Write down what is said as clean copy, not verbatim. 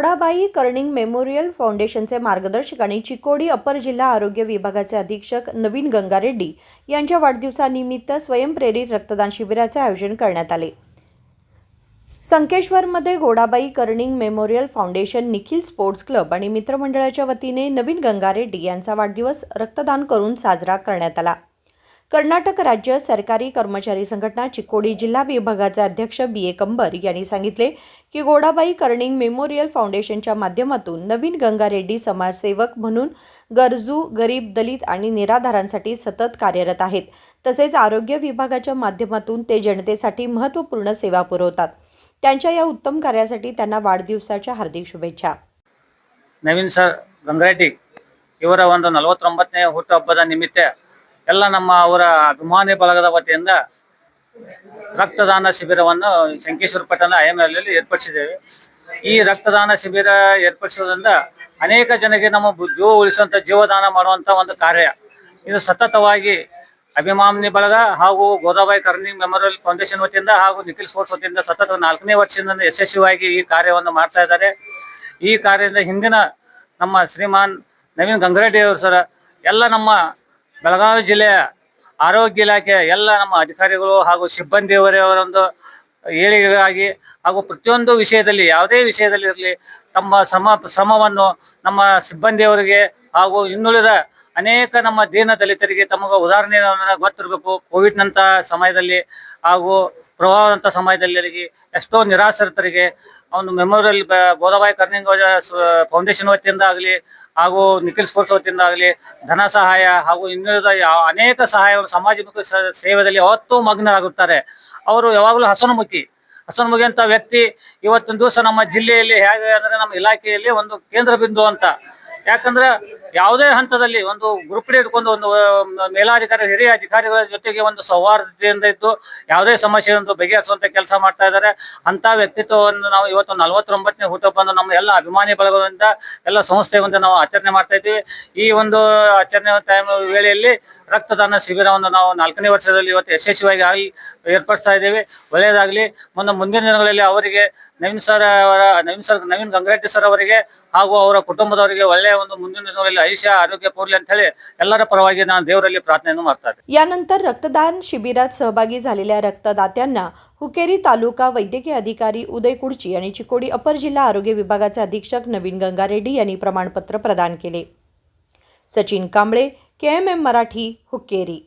गोडाबाई Karning memorial फाउंडेशनचे मार्गदर्शक आणि चिकोडी अपर जिल्हा आरोग्य विभागाचे अधीक्षक नवीन गंगारेड्डी यांच्या वाढदिवसानिमित्त स्वयंप्रेरित रक्तदान शिबिराचे आयोजन करण्यात आले। संकेश्वरमध्ये Godabai Karning memorial foundation, Nikhil sports club आणि मित्रमंडळाच्या वतीने नवीन गंगारेड्डी यांचा वाढदिवस रक्तदान करून साजरा करण्यात आला। कर्नाटक राज्य सरकारी कर्मचारी संघटना चिकोडी जिल्हा विभागाचे अध्यक्ष बी.ए. कंबर यांनी सांगितले की गोडाबाई कर्णिंग मेमोरियल फाउंडेशनच्या माध्यमातून नवीन गंगारेड्डी समाजसेवक म्हणून गरजू, गरीब, दलित आणि निराधारांसाठी सतत कार्यरत आहेत। तसेच आरोग्य विभागाच्या माध्यमातून ते जनतेसाठी महत्त्वपूर्ण सेवा पुरवतात। त्यांच्या या उत्तम कार्यासाठी त्यांना वाढदिवसाच्या हार्दिक शुभेच्छा। ನವೀನ್ ಸರ್ ಗಂಗಾರೆಡ್ಡಿ ಇವರ ಒಂದು 49ನೇ ಹುಟ್ಟುಹಬ್ಬದ ನಿಮಿತ್ತ ಎಲ್ಲ ನಮ್ಮ ಅವರ ಅಭಿಮಾನಿ ಬಳಗದ ವತಿಯಿಂದ ರಕ್ತದಾನ ಶಿಬಿರವನ್ನು ಶಂಕೇಶ್ವರ ಪಟ್ಟಣದ ಐಎಂಎಲ್ ಏರ್ಪಡಿಸಿದ್ದೇವೆ। ಈ ರಕ್ತದಾನ ಶಿಬಿರ ಏರ್ಪಡಿಸುವುದರಿಂದ ಅನೇಕ ಜನರಿಗೆ ನಮ್ಮ ಜೀವ ಉಳಿಸುವಂತ ಜೀವದಾನ ಮಾಡುವಂತ ಒಂದು ಕಾರ್ಯ ಇದು ಸತತವಾಗಿ ಅಭಿಮಾನಿ ಬಳಗ ಹಾಗೂ ಗೋದಾಬಾಯಿ ಕರ್ಣಿಂಗ್ ಮೆಮೋರಿಯಲ್ ಫೌಂಡೇಶನ್ ವತಿಯಿಂದ ಹಾಗೂ ನಿಖಿಲ್ ಸ್ಪೋರ್ಟ್ಸ್ ವತಿಯಿಂದ ಸತತ 4ನೇ ವರ್ಷದಿಂದ ಯಶಸ್ವಿಯಾಗಿ ಈ ಕಾರ್ಯವನ್ನು ಮಾಡ್ತಾ ಇದ್ದಾರೆ। ಈ ಕಾರ್ಯದಿಂದ ಹಿಂದಿನ ನಮ್ಮ ಶ್ರೀಮಾನ್ ನವೀನ್ ಗಂಗಾರೆಡ್ಡಿ ಅವರು ಸರ್ ಎಲ್ಲ ನಮ್ಮ ಬೆಳಗಾವಿ ಜಿಲ್ಲೆಯ ಆರೋಗ್ಯ ಇಲಾಖೆ ಎಲ್ಲ ನಮ್ಮ ಅಧಿಕಾರಿಗಳು ಹಾಗೂ ಸಿಬ್ಬಂದಿಯವರವರೊಂದು ಏಳಿಗೆಗಾಗಿ ಹಾಗೂ ಪ್ರತಿಯೊಂದು ವಿಷಯದಲ್ಲಿ ಯಾವುದೇ ವಿಷಯದಲ್ಲಿ ಇರಲಿ ತಮ್ಮ ಶ್ರಮವನ್ನು ನಮ್ಮ ಸಿಬ್ಬಂದಿಯವರಿಗೆ ಹಾಗೂ ಇನ್ನುಳಿದ ಅನೇಕ ನಮ್ಮ ದೀನ ದಲಿತರಿಗೆ ತಮಗೆ ಉದಾಹರಣೆಯನ್ನು ಗೊತ್ತಿರಬೇಕು। ಕೋವಿಡ್ನಂಥ ಸಮಯದಲ್ಲಿ ಹಾಗೂ ಪ್ರವಾಹದಂಥ ಸಮಯದಲ್ಲಿ ಎಷ್ಟೋ ನಿರಾಶ್ರಿತರಿಗೆ ಒಂದು ಮೆಮೋರಿಯಲ್ ಗೋದಾಬಾಯಿ ಕರ್ಣಿಂಗ್ ಫೌಂಡೇಶನ್ ವತಿಯಿಂದ ಆಗಲಿ ಹಾಗೂ ನಿಖಿಲ್ ಸ್ಪೋರ್ಟ್ಸ್ ವತಿಯಿಂದ ಆಗಲಿ ಧನ ಸಹಾಯ ಹಾಗೂ ಇನ್ನುಳಿದ ಅನೇಕ ಸಹಾಯಗಳು ಸಮಾಜಮುಖಿ ಸೇವೆಯಲ್ಲಿ ಯಾವತ್ತೂ ಮಗ್ನರಾಗುತ್ತಾರೆ। ಅವರು ಯಾವಾಗಲೂ ಹಸನ್ಮುಖಿ ಅಂತ ವ್ಯಕ್ತಿ ಇವತ್ತಿನ ದಿವಸ ನಮ್ಮ ಜಿಲ್ಲೆಯಲ್ಲಿ ಹೇಗೆ ಅಂದರೆ ನಮ್ಮ ಇಲಾಖೆಯಲ್ಲಿ ಒಂದು ಕೇಂದ್ರ ಬಿಂದು ಅಂತ। ಯಾಕಂದ್ರೆ ಯಾವುದೇ ಹಂತದಲ್ಲಿ ಒಂದು ಗ್ರೂಪ್ ಇಟ್ಕೊಂಡು ಒಂದು ಮೇಲಾಧಿಕಾರಿ ಹಿರಿಯ ಅಧಿಕಾರಿಗಳ ಜೊತೆಗೆ ಒಂದು ಸೌಹಾರ್ದತೆಯಿಂದ ಇದ್ದು ಯಾವುದೇ ಸಮಸ್ಯೆಯನ್ನು ಬಗೆಹರಿಸುವಂತ ಕೆಲಸ ಮಾಡ್ತಾ ಇದ್ದಾರೆ। ಅಂತ ವ್ಯಕ್ತಿತ್ವವನ್ನು ನಾವು ಇವತ್ತು 49ನೇ ಹುಟ್ಟುಹಬ್ಬವನ್ನು ನಮ್ಮ ಎಲ್ಲ ಅಭಿಮಾನಿ ಬಳಗದಿಂದ ಎಲ್ಲ ಸಂಸ್ಥೆಯಿಂದ ನಾವು ಆಚರಣೆ ಮಾಡ್ತಾ ಇದ್ದೀವಿ। ಈ ಒಂದು ಆಚರಣೆ ವೇಳೆಯಲ್ಲಿ ರಕ್ತದಾನ ಶಿಬಿರವನ್ನು ನಾವು 4ನೇ ವರ್ಷದಲ್ಲಿ ಇವತ್ತು ಯಶಸ್ವಿಯಾಗಿ ಏರ್ಪಡಿಸ್ತಾ ಇದ್ದೇವೆ। ಒಳ್ಳೆಯದಾಗಲಿ। ಮುಂದಿನ ದಿನಗಳಲ್ಲಿ ಅವರಿಗೆ ನವೀನ್ ಗಂಗಾರೆಡ್ಡಿ ಸರ್ ಅವರಿಗೆ ಹಾಗೂ ಅವರ ಕುಟುಂಬದವರಿಗೆ ಒಳ್ಳೆಯ ಒಂದು ಮುಂದಿನ ದಿನಗಳಲ್ಲಿ ಆಯುಷ್ಯ ಆರೋಗ್ಯ ಕೊಡಲಿ ಅಂತ ಹೇಳಿ ಎಲ್ಲರ ಪರವಾಗಿ ನಾನು ದೇವರಲ್ಲಿ ಪ್ರಾರ್ಥನೆಯನ್ನು ಮಾಡ್ತಾ ಇದ್ದೇನೆ। यानंतर रक्तदान शिबिरात सहभागी झालेल्या रक्तदात्यांना हुक्केरी तालुका वैद्यकीय अधिकारी उदय कुडची आणि चिकोडी अपर जिल्हा आरोग्य विभागाचे अधीक्षक नवीन गंगारेड्डी यांनी प्रमाणपत्र प्रदान केले। सचिन कांबळे, KMM मराठी, हुक्केरी।